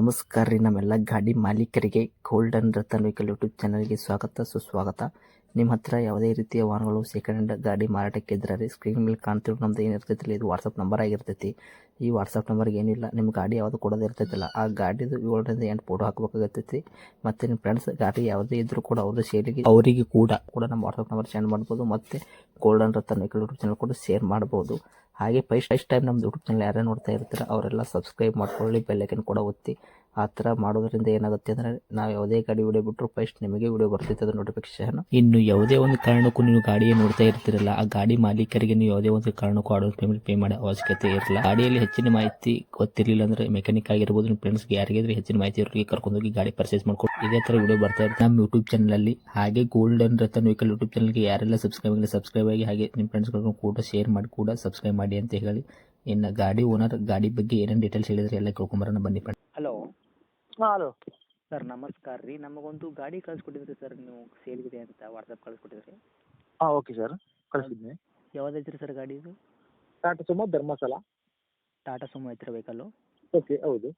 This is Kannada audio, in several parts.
ನಮಸ್ಕಾರ ರೀ ನಮ್ಮೆಲ್ಲ ಗಾಡಿ ಮಾಲೀಕರಿಗೆ ಗೋಲ್ಡನ್ ರತನ್ ವೆಹಿಕಲ್ ಯೂಟ್ಯೂಬ್ ಚಾನಲ್ಗೆ ಸ್ವಾಗತ ಸುಸ್ವಾಗತ. ನಿಮ್ಮ ಹತ್ರ ಯಾವುದೇ ರೀತಿಯ ವಾಹನಗಳು ಸೆಕೆಂಡ್ ಹ್ಯಾಂಡ್ ಗಾಡಿ ಮಾರಾಟಕ್ಕೆ ಇದ್ರೆ ರೀ ಸ್ಕ್ರೀನ್ ಮೇಲೆ ಕಾಣ್ತಿರೋ ನಮ್ದು ಏನಿರ್ತೈತಿಲ್ಲ ಇದು ವಾಟ್ಸಪ್ ನಂಬರ್ ಆಗಿರ್ತೈತಿ. ಈ ವಾಟ್ಸಪ್ ನಂಬರ್ಗೆ ಏನಿಲ್ಲ ನಿಮ್ಮ ಗಾಡಿ ಯಾವುದು ಕೊಡೋದು ಇರ್ತೈತಿಲ್ಲ ಆ ಗಾಡಿದು 7ರಿಂದ 8 ಫೋಟೋ ಹಾಕಬೇಕಾಗತ್ತೈತಿ. ಮತ್ತು ನಿಮ್ಮ ಫ್ರೆಂಡ್ಸ್ ಗಾಡಿ ಯಾವುದೇ ಇದ್ರೂ ಕೂಡ ಅವ್ರದ್ದು ಸೇಲಿಗೆ ಅವರಿಗೆ ಕೂಡ ನಮ್ಮ ವಾಟ್ಸಪ್ ನಂಬರ್ ಸೆಂಡ್ ಮಾಡ್ಬೋದು. ಮತ್ತು golden Ratan vehicle YouTube channel ಕೂಡ ಶೇರ್ ಮಾಡ್ಬೋದು. ಹಾಗೆ ಫಸ್ಟ್ ಟೈಮ್ ನಮ್ಮ ಯೂಟ್ಯೂಬ್ ಚಾನಲ್ ಯಾರೇ ನೋಡ್ತಾ ಇರ್ತಾರೆ ಅವರೆಲ್ಲ ಸಬ್ಸ್ಕ್ರೈಬ್ ಮಾಡ್ಕೊಳ್ಳಿ, ಬೆಲ್ ಐಕನ್ ಕೂಡ ಒತ್ತಿ. ಆ ಥರ ಮಾಡೋದ್ರಿಂದ ಏನಾಗುತ್ತೆ ಅಂದರೆ ನಾವು ಯಾವುದೇ ಗಾಡಿ ವಿಡಿಯೋ ಬಿಟ್ಟರು ಫಸ್ಟ್ ನಿಮಗೆ ವಿಡಿಯೋ ಬರ್ತೈತೆ ಅದು ನೋಟಿಫಿಕೇಶನ್. ಇನ್ನು ಯಾವುದೇ ಒಂದು ಕಾರಣಕ್ಕೂ ನೀವು ಗಾಡಿயை ನೋಡ್ತಾ ಇರ್ತಿರಲ್ಲ ಆ ಗಾಡಿ ಮಾಲೀಕರಿಗೆ ನೀವು ಯಾವುದೇ ಒಂದು ಕಾರಣಕ್ಕೂ ಅಡ್ವಾನ್ಸ್ ಪೇಮೆಂಟ್ ಪೇ ಮಾಡೋ ಅವಶ್ಯಕತೆ ಇರಲ್ಲ. ಗಾಡಿಯಲ್ಲಿ ಹೆಚ್ಚಿನ ಮಾಹಿತಿ ಗೊತ್ತಿರಲಿಲ್ಲ ಅಂದರೆ ಮೆಕ್ಯಾನಿಕ್ ಆಗಿರ್ಬೋದು, ನಿಮ್ಮ ಫ್ರೆಂಡ್ಸ್ಗೆ ಯಾರಿಗಾದ್ರೆ ಹೆಚ್ಚಿನ ಮಾಹಿತಿ ಇರೋರಿಗೆ ಕರ್ಕೊಂಡೋಗಿ ಗಾಡಿ ಪರ್ಚೇಸ್ ಮಾಡ್ಕೊಂಡು ಇದೇ ಥರ ವಿಡಿಯೋ ಬರ್ತಾ ಇರುತ್ತೆ ನಮ್ಮ ಯೂಟ್ಯೂಬ್ ಚಾನಲಲ್ಲಿ. ಹಾಗೆ ಗೋಲ್ಡನ್ ರತನ್ ವೆಹಿಕಲ್ ಯೂಟ್ಯೂಬ್ ಚಾನಲ್ಗೆ ಯಾರೆಲ್ಲ ಸಬ್ಸ್ಕ್ರೈಬ್ ಆಗಿ ಹಾಗೆ ನಿಮ್ಮ ಫ್ರೆಂಡ್ಸ್ಗಳನ್ನು ಕೂಡ ಶೇರ್ ಮಾಡಿ ಕೂಡ ಸಬ್ಸ್ಕ್ರೈಬ್ ಮಾಡಿ ಅಂತ ಹೇಳಿ. ಇನ್ನು ಗಾಡಿ ಓನರ್ ಗಾಡಿ ಬಗ್ಗೆ ಏನೇನು ಡೀಟೇಲ್ಸ್ ಹೇಳಿದ್ರೆ ಎಲ್ಲ ಕೇಳ್ಕೊಂಬರೋಣ ಬನ್ನಿ. ಹಲೋ ಹಲೋ ಸರ್, ನಮಸ್ಕಾರ ರೀ. ನಮಗೊಂದು ಗಾಡಿ ಕಳಿಸ್ಕೊಟ್ಟಿದ್ರಿ ಸರ್, ನೀವು ಸೇಲ್ಗಿದೆ ಅಂತ ವಾಟ್ಸಪ್ ಕಳಿಸ್ಕೊಟ್ಟಿದ್ರಿ. ಹಾಂ ಓಕೆ ಸರ್, ಕಳಿಸಿದ್ದೀನಿ. ಯಾವ್ದೈತ್ರಿ ಸರ್ ಗಾಡಿ ಇದು? ಟಾಟಾ ಸುಮೋ ಧರ್ಮಸ್ಥಳ. ಟಾಟಾ ಸುಮೋ ಐತ್ರಿ ವೆಹಿಕಲ್ಲು? ಓಕೆ, ಹೌದು.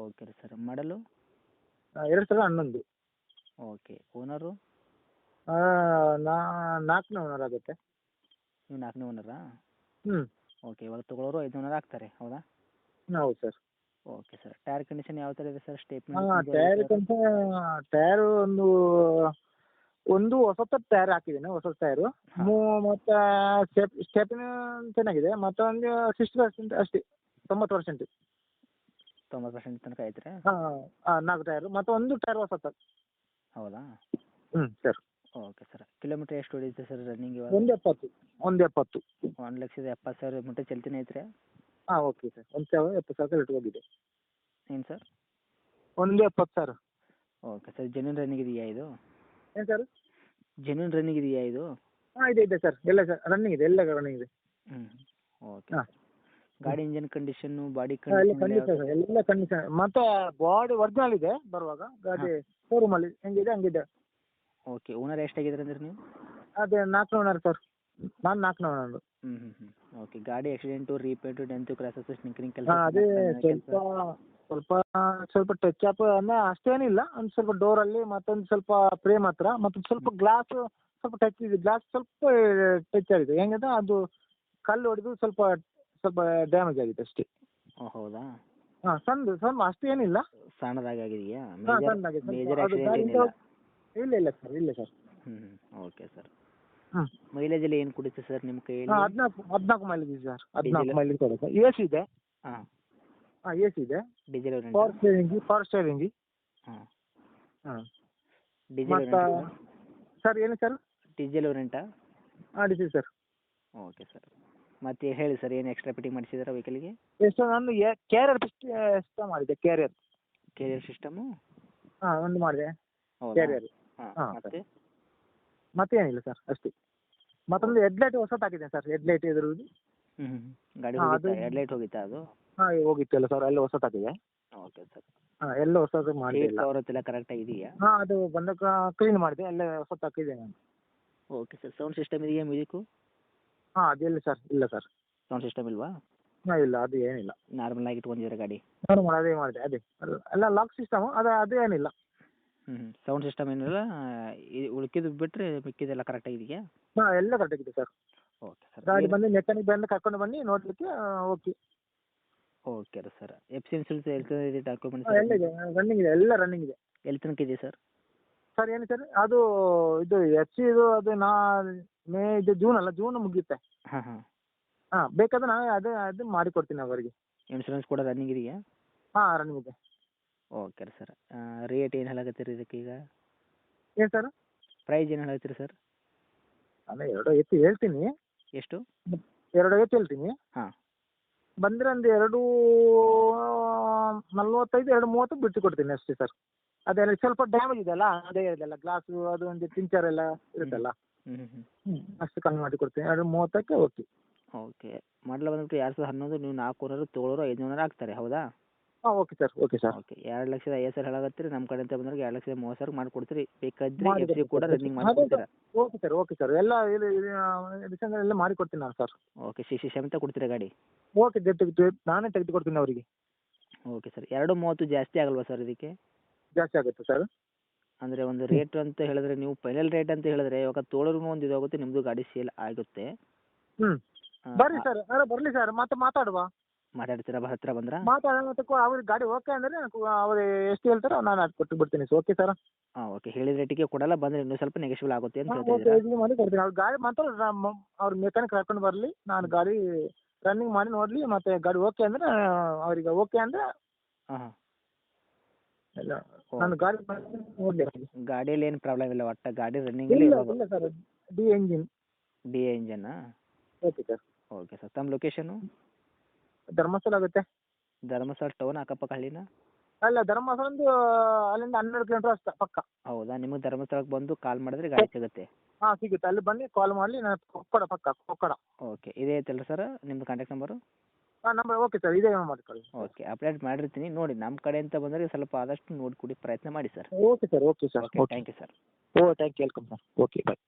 ಓಕೆ ರೀ ಸರ್. ಮಾಡಲು 2011. ಓಕೆ. ಓನರು? ನಾಲ್ಕನೇ ಓನರ್ ಆಗುತ್ತೆ. ನೀವು 4ನೇ ಓನರಾ? ಹ್ಞೂ. ಓಕೆ. ಇವಾಗ ತೊಗೊಳೋರು 5 ಓನರ್ ಆಗ್ತಾರೆ, ಹೌದಾ? ಹೌದು sir. Okay sir. Tyre condition ಯಾವ ಥರ ಇದೆ ಸರ್? ಸ್ಟೆಪ್ನಿ? ಹಾಂ, ಟೈರು ಒಂದು ಹೊಸ ಟೈರ್ ಹಾಕಿದ್ದೀನಿ, ಹೊಸ ಟೈರು. ಮತ್ತು ಸ್ಟೆಪ್ನಿ ಚೆನ್ನಾಗಿದೆ. ಮತ್ತು ಒಂದು 60% ಅಷ್ಟೇ, 90%. 90% ತನಕ ಐತ್ರಿ? ಹಾಂ, 4 ಟೈರು ಮತ್ತು ಒಂದು ಟೈರ್ ಹೊಸತು. ಹೌದಾ? ಹ್ಞೂ ಸರ್. Okay sir. ಕಿಲೋಮೀಟ್ರ್ ಎಷ್ಟು ಹೊಡಿಯುತ್ತೆ ಸರ್ ರನ್ನಿಂಗ್ ಇವಾಗ? 170. 1,70,000 ಮಟ್ಟ ಚಲ್ತಿನೇ ಐತ್ರಿ? ಹಾಂ ಓಕೆ ಸರ್. 1,70,000 ರೇಟ್ ಹೋಗಿದೆ. ಏನು sir? 1,70,000. Okay sir. Genuine running ಇದೆಯಾ ಇದು? ಏನು ಸರ್? ಜೆನ್ಯೂನ್ ರನ್ನಿಂಗ್ ಇದೆಯಾ ಇದು? ಹಾಂ ಇದೆ ಸರ್, ಎಲ್ಲ ಸರ್ ರನ್ನಿಂಗ್ ಇದೆ, ಎಲ್ಲ ರನ್ನಿಂಗ್ ಇದೆ. ಹ್ಞೂ. ಓಕೆ. ಹಾಂ. ಗಾಡಿ ಇಂಜನ್ ಕಂಡೀಷನ್ನು, ಬಾಡಿ ಎಲ್ಲ ಕಂಡೀಷನ್ ಖಂಡಿತ ಸರ್, ಎಲ್ಲ ಕಂಡೀಷನ್. ಮತ್ತು ಬಾಡಿ ಒರಿಜಿನಲ್ ಇದೆ ಬರುವಾಗ. ಗಾಡಿ ಶೋರೂಮಲ್ಲಿ ಹೆಂಗಿದೆ ಹಂಗಿದೆ. ಓಕೆ. ಓನರ್ ಎಷ್ಟಾಗಿದ್ರಿ ಅಂದ್ರೆ ನೀವು? ಅದೇ 4ನೇ ಓನರ್ ಸರ್, ನಾನು 4ನೇ ಓನರು. ಓಕೆ. ಗಾಡಿ ಆಕ್ಸಿಡೆಂಟು, ರೀಪೇಂಟು, ಡೆಂತು, ಕ್ರ್ಯಾಸಸ್, ಸ್ನಿಕರಿಂಗ್ ಕೆಲಸ? ಹಾಂ, ಅದೇ ಸ್ವಲ್ಪ ಟಚ್ ಅಪ್ ಅಂದರೆ ಅಷ್ಟೇನಿಲ್ಲ. ಒಂದು ಸ್ವಲ್ಪ ಡೋರಲ್ಲಿ ಮತ್ತೊಂದು ಸ್ವಲ್ಪ ಫ್ರೇಮ್ ಹತ್ರ ಮತ್ತು ಸ್ವಲ್ಪ ಗ್ಲಾಸ್ ಸ್ವಲ್ಪ ಟಚ್ ಇದೆ. ಗ್ಲಾಸ್ ಸ್ವಲ್ಪ ಟಚ್ ಆಗಿದೆ. ಹೆಂಗಂದ್ರೆ ಅದು ಕಲ್ಲು ಹೊಡೆದು ಸ್ವಲ್ಪ ಡ್ಯಾಮೇಜ್ ಆಗಿದೆ ಅಷ್ಟೇ. ಓ ಹೌದಾ? ಹಾಂ, ಸಣ್ಣ ಅಷ್ಟೇನಿಲ್ಲ. ಸಣ್ಣದಾಗಿದೆಯಾ? ಹಾಂ, ಸಣ್ಣದಾಗಿದೆ. ಮೇಜರ್ ಅದು ಆಕ್ಸಿಡೆಂಟ್ ಗಾಡಿ ಏನಿಲ್ಲ? ಇಲ್ಲ ಸರ್, ಇಲ್ಲ ಸರ್. Okay sir. ಹ್ಞೂ. ಮೈಲೇಜಲ್ಲಿ ಏನು ಕೊಡುತ್ತೆ ಸರ್ ನಿಮ್ಮ ಕೈಯಲ್ಲಿ? 14 ಮೈಲೇಜ್ ಇದೆ ಸರ್. 14 ಡೀಸೆಲ್? ಮೈಲೇಜ್ ಕೊಡುತ್ತೆ. ಎ ಸಿ ಇದೆ. ಹಾಂ. ಹಾಂ, ಎ ಸಿ ಇದೆ. Diesel power steering. ಹಾಂ. ಹಾಂ. ಡೀಸೆಲ್ ಮತ್ತು ಸರ್ ಏನು ಸರ್? ಡೀಸೆಲ್ ರೆಂಟಾ? ಹಾಂ, ಡೀಸೆಲ್ ಸರ್. Okay sir. ಮತ್ತೆ ಹೇಳಿ ಸರ್, ಏನು ಎಕ್ಸ್ಟ್ರಾ ಫಿಟ್ಟಿಂಗ್ ಮಾಡಿಸಿದಾರೆ ವೆಹಿಕಲ್ಗೆ? ಎಷ್ಟು ನಾನು ಕ್ಯಾರಿಯರ್ ಸಿಸ್ಟಮ್ ಮಾಡಿದೆ. Career system? ಹಾಂ, ಒಂದು ಮಾಡಿದೆ ಕ್ಯಾರಿಯರ್. ಹಾಂ, ಮತ್ತೇನಿಲ್ಲ ಸರ್, ಅಷ್ಟೇ. ಮತ್ತೊಂದು ಹೆಡ್ಲೈಟ್ ಹೊಸದು ಹಾಕಿದೆ ಸರ್, ಹೆಡ್ಲೈಟ್ ಇದ್ರದ್ದು. ಗಾಡಿ ಹೆಡ್ಲೈಟ್ ಹೋಗಿತ್ತಾ ಅದು? ಹಾಂ, ಹೋಗಿತ್ತಲ್ಲ ಸರ್, ಎಲ್ಲ ಹೊಸದು ಹಾಕಿದೆ. Okay sir. ಹಾಂ, ಎಲ್ಲ ಹೊಸದು ಮಾಡಿದೆ. ಕವರ್ ಕರೆಕ್ಟಾಗಿ ಇದೆಯಾ? ಹಾಂ, ಅದು ಬಂದಾಗ ಕ್ಲೀನ್ ಮಾಡಿದೆ, ಎಲ್ಲ ಹೊಸದು ಹಾಕಿದೆ ನಾನು. Okay sir. ಸೌಂಡ್ ಸಿಸ್ಟಮ್ ಇದೆಯಾ, ಮ್ಯೂಸಿಕ್ಕು? ಹಾಂ, ಅದೆಲ್ಲ ಸರ್, ಇಲ್ಲ ಸರ್. ಸೌಂಡ್ ಸಿಸ್ಟಮ್ ಇಲ್ವಾ? ಹಾಂ, ಇಲ್ಲ, ಅದು ಏನಿಲ್ಲ. ನಾರ್ಮಲ್ ಆಗಿ ಇಟ್ಕೊಂಡಿದ್ದೀರಾ ಗಾಡಿ? ನಾರ್ಮಲ್ ಅದೇ ಮಾಡಿದೆ, ಅದೇ ಎಲ್ಲ ಲಾಕ್ ಸಿಸ್ಟಮು, ಅದು ಏನಿಲ್ಲ. ಸೌಂಡ್ ಸಿಸ್ಟಮ್ ಏನಿಲ್ಲ, ಉಳ್ಕಿದ್ದು ಬಿಟ್ಟರೆ ಮಿಕ್ಕಿದೆಲ್ಲ ಕರೆಕ್ಟಾಗಿದೆಯಾ? ಹಾಂ, ಎಲ್ಲ ಕರೆಕ್ಟಾಗಿದೆ ಸರ್. Okay sir. ಗಾಡಿ ಬಂದು ಮೆಕ್ಯಾನಿಕ್ ಬಂದು ಕರ್ಕೊಂಡು ಬನ್ನಿ ನೋಡಲಿಕ್ಕೆ. ಓಕೆ. ಓಕೆ ರೀ ಸರ್. ಎಫ್ ಸಿ ಇನ್ಸೂರೆನ್ಸ್ ಇದೆ, ಡಾಕ್ಯುಮೆಂಟ್ಸ್ ಎಲ್ಲ ಇದೆ, ರನ್ನಿಂಗ್ ಇದೆ, ಎಲ್ಲ ರನ್ನಿಂಗ್ ಇದೆ. ಎಲ್ಲಿ ತನಕ ಇದೆ ಸರ್? ಸರ್ ಏನು ಸರ್, ಅದು ಇದು ಎಫ್ ಸಿ ಇದು ಅದು ಜೂನ್ ಮುಗಿಯುತ್ತೆ. ಹಾಂ. ಬೇಕಾದ್ರೆ ನಾನು ಅದು ಮಾಡಿಕೊಡ್ತೀನಿ ಅವರಿಗೆ. ಇನ್ಸೂರೆನ್ಸ್ ಕೂಡ ರನ್ನಿಂಗ್ ಇದೆಯಾ? ಹಾಂ, ರನ್ನಿಂಗ್ ಇದೆ. ಓಕೆ ರೀ ಸರ್. ರೇಟ್ ಏನು ಹೇಳಕತ್ತೀರಿ ಇದಕ್ಕೆ ಈಗ? ಏನು ಸರ್? ಪ್ರೈಸ್ ಏನು ಹೇಳತ್ತೀರಿ ಸರ್? ಅದೇ 2.50 ಹೇಳ್ತೀನಿ. ಎಷ್ಟು? 2.50 ಹೇಳ್ತೀನಿ. ಹಾಂ. ಬಂದರೆ ಒಂದು 2.45 2.30 ಬಿಟ್ಟು ಕೊಡ್ತೀನಿ ಅಷ್ಟೇ ಸರ್. ಅದೆಲ್ಲ ಸ್ವಲ್ಪ ಡ್ಯಾಮೇಜ್ ಇದೆಯಲ್ಲ, ಅದೇ ಇದೆಲ್ಲ ಗ್ಲಾಸು ಅದು ಒಂದು ಟಿಂಚರ್ ಎಲ್ಲ ಇರುತ್ತಲ್ಲ. ಅಷ್ಟು ಕಮ್ಮಿ ಮಾಡಿ ಕೊಡ್ತೀನಿ. 2.30ಕ್ಕೆ ಓಕೆ. ಓಕೆ. ಮಾಡಲ್ ಬಂದ್ಬಿಟ್ಟು 2011. ನೀವು 4 ಓನರು, ತೊಗೊಳೋರು 5 ಓನರ್ ಆಗ್ತಾರೆ, ಹೌದಾ? ಹಾಂ, ಓಕೆ ಸರ್. ಓಕೆ. 2,50,000 ಹೇಳಕತ್ತೀರಿ. ನಮ್ಮ ಕಡೆಯಿಂದ ಬಂದವ್ರಿಗೆ 2,30,000 ಮಾಡಿಕೊಡ್ತೀರಿ. ಬೇಕಾದ್ರೆ ಎಫ್ ಸಿ ಕೂಡ ರನ್ನಿಂಗ್ ಮಾಡಿಕೊಡ್ತೀರಾ? Okay sir. ಎಲ್ಲ ಡಿಸೆಂಬರ್ ಎಲ್ಲ ಮಾಡಿಕೊಡ್ತೀನಿ ನಾನು ಸರ್. ಓಕೆ. CC ಸಮೇತ ಕೊಡ್ತೀರಾ ಗಾಡಿ? ಓಕೆ, ನಾನೇ ತೆಗೆದುಕೊಡ್ತೀನಿ ಅವರಿಗೆ. ಓಕೆ ಸರ್ 2.30 ಜಾಸ್ತಿ ಆಗಲ್ವಾ ಸರ್ ಇದಕ್ಕೆ? ಜಾಸ್ತಿ ಆಗುತ್ತೆ ಸರ್. ಅಂದರೆ ಒಂದು ರೇಟ್ ಅಂತ ಹೇಳಿದ್ರೆ ನೀವು ಫೈನಲ್ ರೇಟ್ ಅಂತ ಹೇಳಿದ್ರೆ ಇವಾಗ ತೋಳೋರ್ಗೂ ಒಂದು ಇದಾಗುತ್ತೆ, ನಿಮ್ಮದು ಗಾಡಿ ಸೇಲ್ ಆಗುತ್ತೆ. ಹ್ಞೂ ಹಾಂ, ಬರ್ರಿ ಸರ್, ಅಲ್ಲ ಬರಲಿ ಸರ್, ಮತ್ತೆ ಮಾತಾಡುವ. ಮಾತಾಡ್ತೀರಾ ಹತ್ತಿರ ಬಂದ್ರೆ? ಮಾತಾಡೋಣ, ಮತ್ತೆ ಅವ್ರಿಗೆ ಗಾಡಿ ಓಕೆ ಅಂದರೆ ಅವ್ರು ಎಷ್ಟು ಹೇಳ್ತಾರೋ ನಾನು ಅದು ಕೊಟ್ಟು ಬಿಡ್ತೀನಿ ಸರ್. Okay sir. ಹಾಂ, ಓಕೆ. ಹೇಳಿದ ರೇಟಿಗೆ ಕೊಡಲ್ಲ, ಬಂದರೆ ಇನ್ನೂ ಸ್ವಲ್ಪ ನೆಗೆಶಿಬಲ್ ಆಗುತ್ತೆ ಅಂತ ಹಾಂ, ಹೇಳ್ತಾ ಓಕೆ, ಇದ್ದೀರಾ? ಇದು ಮಾಡಿ ಕೊಡ್ತೀನಿ. ಅವ್ರ ಗಾಡಿ ಮಾತ್ರ ಅವ್ರ ಮೆಕ್ಯಾನಿಕ್ ಕರ್ಕೊಂಡು ಬರಲಿ, ನಾನು ಗಾಡಿ ರನ್ನಿಂಗ್ ಮಾಡಿ ನೋಡಲಿ, ಮತ್ತೆ ಗಾಡಿ ಓಕೆ ಅಂದರೆ ಅವ್ರಿಗೆ ಓಕೆ ಅಂದರೆ ಹಾಂ ಹಾಂ. ಇಲ್ಲ, ನಾನು ಗಾಡಿ ನೋಡಲಿ. ಗಾಡಿಯಲ್ಲಿ ಏನು ಪ್ರಾಬ್ಲಮ್ ಇಲ್ಲ, ಒಟ್ಟು ಗಾಡಿ ರನ್ನಿಂಗಲ್ಲಿ ಇಲ್ಲ ಇರೋದು. ಇಲ್ಲ sir, D engine. D A ಇಂಜನ್ನಾ? Okay sir. Okay sir. ತಮ್ಮ ಲೊಕೇಶನು? ಧರ್ಮಸ್ಥಳ ಆಗುತ್ತೆ. ಧರ್ಮಸ್ಥಳ ಟೌನ್ ಅಕ್ಕಪಕ್ಕ ಹಳ್ಳಿನ? ಅಲ್ಲ, ಧರ್ಮಸ್ಥಳ ಒಂದು ಅಲ್ಲಿಂದ 12 ಕಿಲೋಮೀಟರ್ ಅಷ್ಟೇ ಪಕ್ಕ. ಹೌದಾ? ನಿಮಗೆ ಧರ್ಮಸ್ಥಳಕ್ಕೆ ಬಂದು ಕಾಲ್ ಮಾಡಿದ್ರೆ ಗಾಡಿ ಸಿಗುತ್ತೆ? ಹಾಂ, ಸಿಗುತ್ತೆ. ಅಲ್ಲಿ ಬನ್ನಿ, ಕಾಲ್ ಮಾಡಲಿ, ನಾನು ಕೊಕ್ಕಡ ಪಕ್ಕ, ಕೊಕ್ಕಡ. ಓಕೆ. ಇದೇ ಐತಲ್ಲ ಸರ್ ನಿಮ್ಮದು ಕಾಂಟ್ಯಾಕ್ಟ್ ನಂಬರು? ಹಾಂ, ನಂಬರ್ ಓಕೆ ಸರ್, ಇದೇ ಮಾಡಿಕೊಳ್ಳಿ. ಓಕೆ, ಅಪ್ಡೇಟ್ ಮಾಡಿರ್ತೀನಿ. ನೋಡಿ ನಮ್ಮ ಕಡೆಯಿಂದ ಬಂದರೆ ಸ್ವಲ್ಪ ಆದಷ್ಟು ನೋಡಿ ಕೊಡಿ, ಪ್ರಯತ್ನ ಮಾಡಿ sir. Okay sir, okay sir, okay, okay. Thank you sir. Oh, thank you, welcome sir. Okay, bye.